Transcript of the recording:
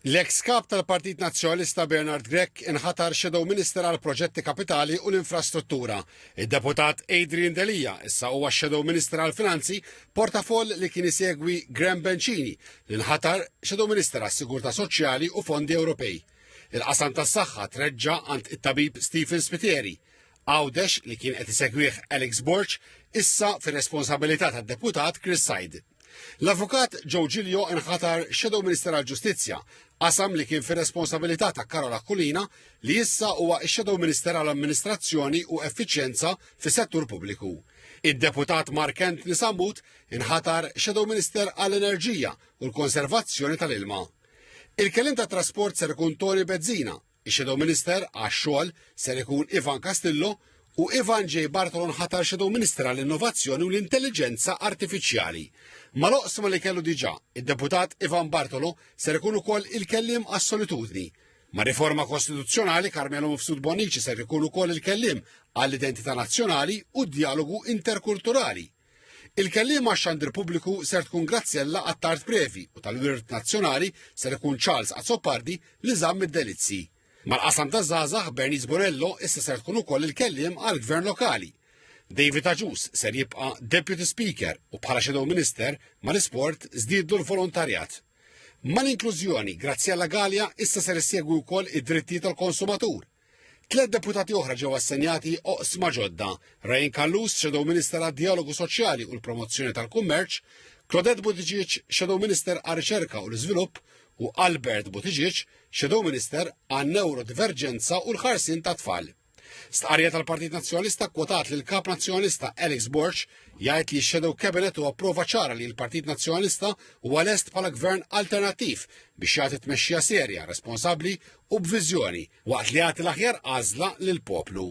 L-ex kap tal-Partit Nazzjonalista Bernard Grech inħatar Shadow Minister għal proġetti kapitali u l-infrastruttura. Id-deputat Adrian Delija issa huwa Shadow Minister għal Finanzi, portafoll li kien isegwi Graham Bencini li inħatar Shadow Minister għas Sigurtà Soċjali u Fondi Ewropej. Il-qasam tas-saħħa treġġa' għand it-tabib Stephen Spiteri. Għawdex li kien qed isegwih Alex Borch issa fir-responsabilità tad-deputat Chris Said. L-avukat Joe Giglio inħatar Shadow Minister għall-Ġustizzja, qasam li kien fir-responsabilità ta' Carola Kulina li issa huwa x-Shadow Minister għall-Amministrazzjoni u Effiċjenza fis-settur pubbliku. Id-deputat Mark Anthony Sambut inħatar Shadow Minister għall-Enerġija u l-Konservazzjoni tal-Ilma. Il-kellim ta' trasport ser ikun Tony Bezzina, ix-Shadow Minister għax-xogħol ser ikun Ivan Castillo u Ivan J. Bartolo nħatar Shadow Minister għall-Innovazzjoni u l-Intelligenza Artifiċjali. Mal-oqsma li kellu diġà, id-deputat Ivan Bartolo ser ikun ukoll il-kellim għas-solitudni. Ma' riforma kostituzzjonali Carmelo Mifsud Bonnici ser ikun ukoll il-kellim għall-identità nazzjonali u d-dialogu interkulturali. Il-kellim għax-xandir pubbliku ser tkun Grazzella Attard Previ u tal-Wirt Nazzjonali ser ikun Charles Azzopardi li żamm id-delizzi. Mal-qasam taż-żgħażagħ Bernice Borello issa ser tkun ukoll il-kellim għall-Gvern Lokali. David Aġus ser jibqa' Deputy Speaker u bħala Shadow Minister mal-isport żdiedu l-volontarjat. Mal-inklużjoni Grazzella Gallia issa ser issegwi wkoll id-drittijiet tal-konsumatur. 3 deputati oħra ġew assenjati oqsma ġodda: Ryan Kallus, Shadow Minister għad-Dialogu Soċjali u l-Promozzjoni tal-Kummerċ, Claudette Buttigieg, Shadow Minister għar-Riċerka u l-Iżvilupp, u Albert Buttigieg, Shadow Minister għan-Neurodiverġenza u l-ħarsien tat-tfal. Stqarrija tal-Partit Nazzjonalista kwotat li l-Kap Nazzjonalista Alex Borch jgħid li x-Shadow Cabinet huwa prova ċara li l-Partit Nazzjonalista huwa lest bħala gvern alternattiv biex jagħti tmexxija serja, responsabbli u b'viżjoni waqt li jagħti l-aħjar għażla lill-poplu.